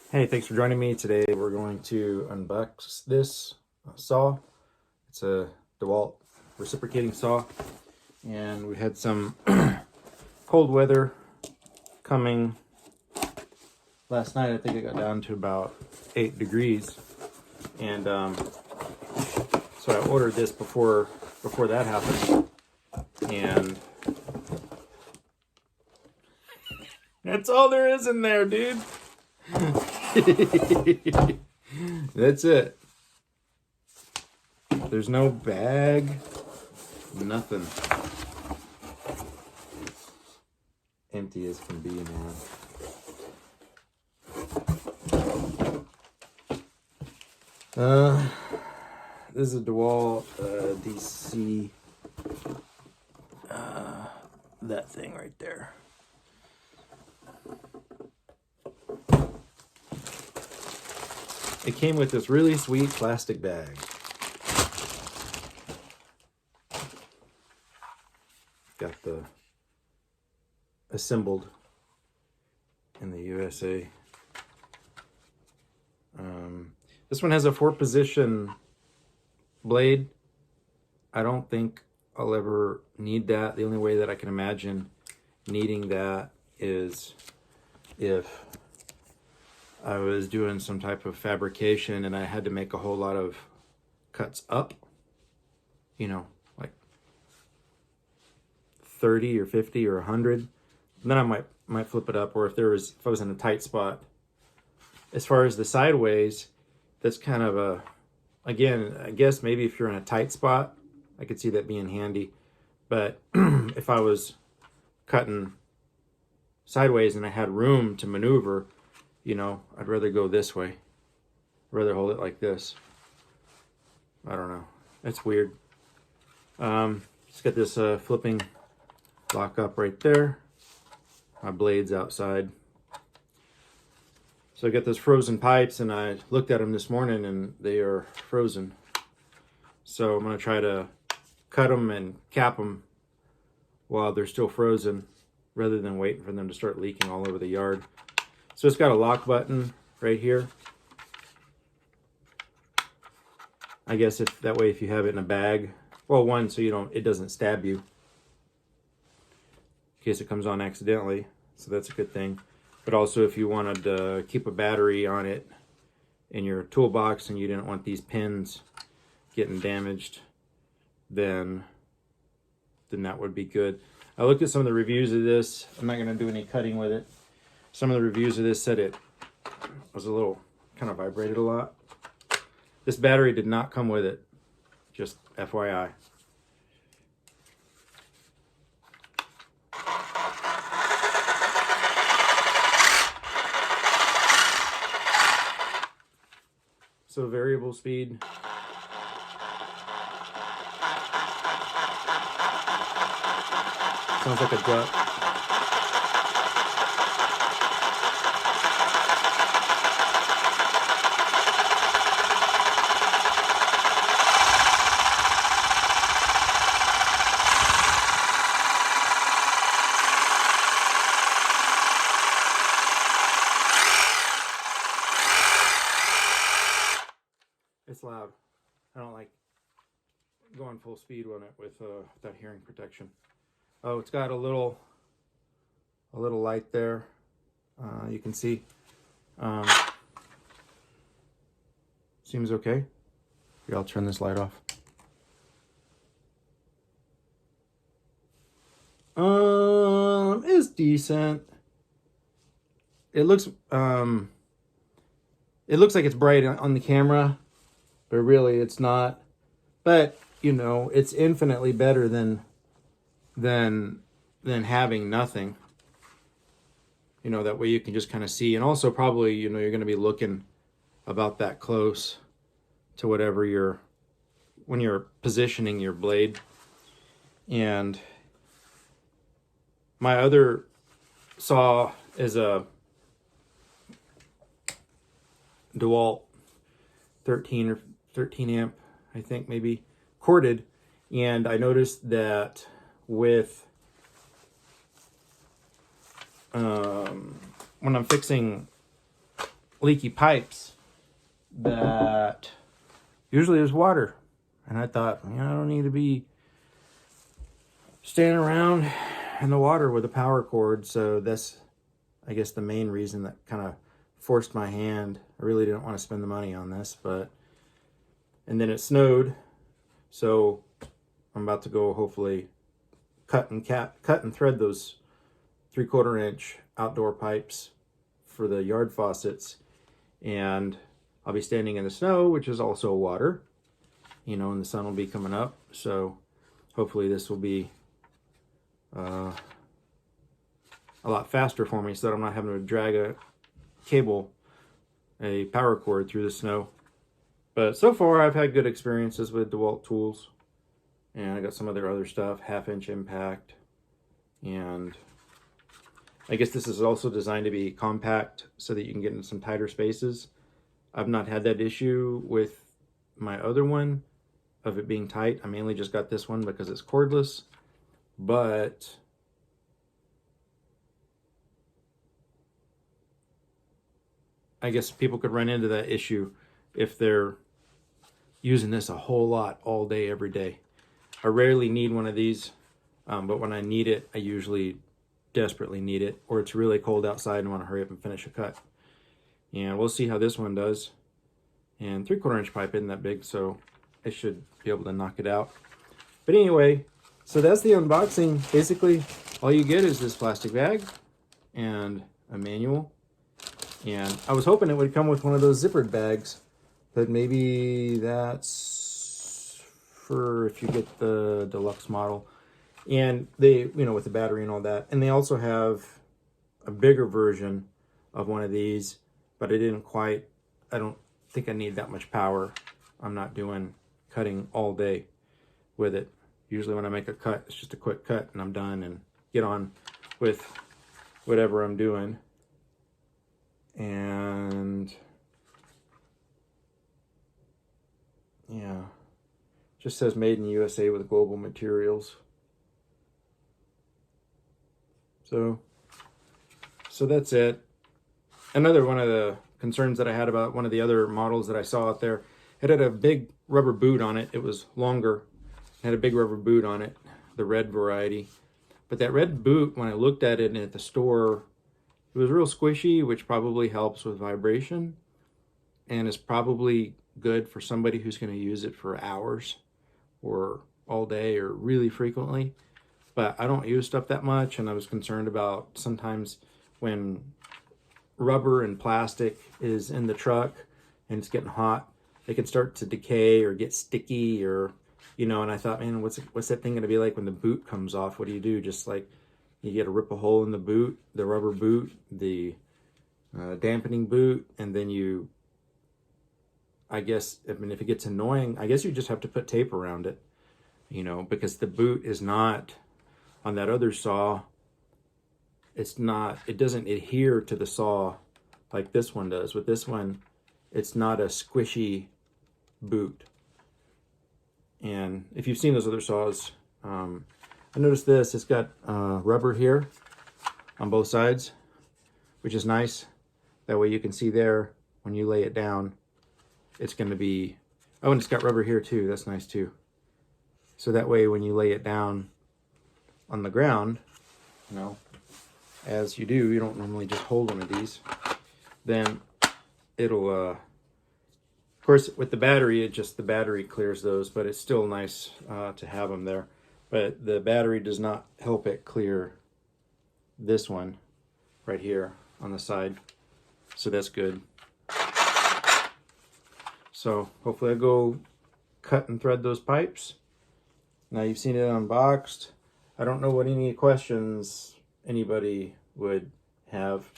Hey, thanks for joining me. Today we're going to unbox this saw. It's a DeWalt reciprocating saw, and we had some cold weather coming last night. I think it got down to about 8 degrees, and so I ordered this before that happened, and that's all there is in there, dude. That's it. There's no bag, nothing. Empty as can be, man. This is a DeWalt DC. That thing right there. It came with this really sweet plastic bag. Got the assembled in the USA. This one has a 4-position blade. I don't think I'll ever need that. The only way that I can imagine needing that is if I was doing some type of fabrication and I had to make a whole lot of cuts up, you know, like 30 or 50 or 100. And then I might flip it up, or if I was in a tight spot. As far as the sideways, that's kind of a, again, I guess maybe if you're in a tight spot, I could see that being handy. But if I was cutting sideways and I had room to maneuver, you know, I'd rather go this way. I'd rather hold it like this. I don't know. It's weird. Just got this flipping lock up right there. My blade's outside. So I got those frozen pipes, and I looked at them this morning and they are frozen. So I'm going to try to cut them and cap them while they're still frozen, rather than waiting for them to start leaking all over the yard. So it's got a lock button right here. I guess if that way, if you have it in a bag, well, one, so it doesn't stab you in case it comes on accidentally. So that's a good thing. But also, if you wanted to keep a battery on it in your toolbox and you didn't want these pins getting damaged, then that would be good. I looked at some of the reviews of this. I'm not going to do any cutting with it. Some of the reviews of this said it was a little, kind of vibrated a lot. This battery did not come with it, just FYI. So variable speed. Sounds like a duck. It's loud. I don't like going full speed on it without hearing protection. Oh, it's got a little light there. You can see. Seems okay. Here, I'll turn this light off. It's decent. It looks like it's bright on the camera, but really it's not. But you know, it's infinitely better than having nothing. You know, that way you can just kind of see, and also probably, you know, you're going to be looking about that close to whatever when you're positioning your blade. And my other saw is a DeWalt 13 amp, I think, maybe corded. And I noticed that with when I'm fixing leaky pipes that usually there's water. And I thought, I don't need to be standing around in the water with a power cord. So that's, I guess, the main reason that kind of forced my hand. I really didn't want to spend the money on this, and then it snowed. So I'm about to go hopefully cut and thread those 3/4 inch outdoor pipes for the yard faucets. And I'll be standing in the snow, which is also water, and the sun will be coming up. So hopefully this will be a lot faster for me, so that I'm not having to drag a power cord through the snow. But so far I've had good experiences with DeWalt tools, and I got some of their other stuff, 1/2 inch impact, and I guess this is also designed to be compact so that you can get into some tighter spaces. I've not had that issue with my other one of it being tight. I mainly just got this one because it's cordless, but I guess people could run into that issue if they're using this a whole lot all day, every day. I rarely need one of these, but when I need it, I usually desperately need it, or it's really cold outside and want to hurry up and finish a cut. And we'll see how this one does. And 3/4 inch pipe isn't that big, so I should be able to knock it out. But anyway, so that's the unboxing. Basically, all you get is this plastic bag and a manual. And I was hoping it would come with one of those zippered bags, but maybe that's for if you get the deluxe model. And they, with the battery and all that. And they also have a bigger version of one of these, but I don't think I need that much power. I'm not doing cutting all day with it. Usually when I make a cut, it's just a quick cut and I'm done and get on with whatever I'm doing. And yeah, just says made in the USA with global materials. So that's it. Another one of the concerns that I had about one of the other models that I saw out there, it had a big rubber boot on it. It was longer, it had a big rubber boot on it, the red variety. But that red boot, when I looked at it at the store, it was real squishy, which probably helps with vibration, and is probably good for somebody who's going to use it for hours or all day or really frequently. But I don't use stuff that much, and I was concerned about sometimes when rubber and plastic is in the truck and it's getting hot, it can start to decay or get sticky, or and I thought, man, what's that thing going to be like when the boot comes off? What do you do? Just like you get to rip a hole in the boot, the rubber boot, the dampening boot, and then if it gets annoying, I guess you just have to put tape around it, because the boot is not, on that other saw, it doesn't adhere to the saw like this one does. With this one, it's not a squishy boot. And if you've seen those other saws, I noticed this, it's got rubber here on both sides, which is nice. That way you can see there when you lay it down, it's going to be, and it's got rubber here too, that's nice too. So that way when you lay it down on the ground, as you do, you don't normally just hold one of these, then it'll, of course with the battery, the battery clears those, but it's still nice to have them there. But the battery does not help it clear this one right here on the side, so that's good. So hopefully I'll go cut and thread those pipes. Now you've seen it unboxed. I don't know what any questions anybody would have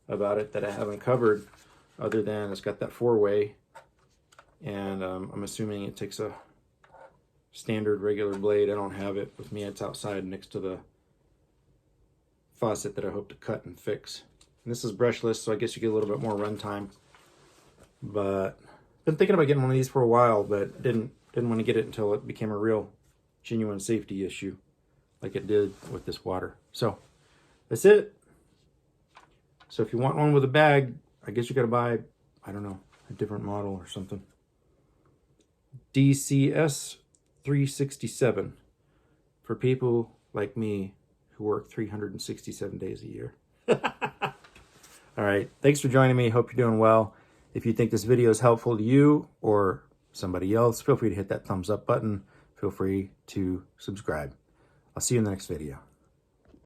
about it that I haven't covered, other than it's got that 4-way, and I'm assuming it takes a standard regular blade. I don't have it with me, it's outside next to the faucet that I hope to cut and fix. And this is brushless, so I guess you get a little bit more run time. But been thinking about getting one of these for a while, but didn't want to get it until it became a real genuine safety issue, like it did with this water. So that's it. So if you want one with a bag, I guess you got to buy, I don't know, a different model or something. DCS367 for people like me who work 367 days a year. All right. Thanks for joining me. Hope you're doing well. If you think this video is helpful to you or somebody else, feel free to hit that thumbs up button. Feel free to subscribe. I'll see you in the next video.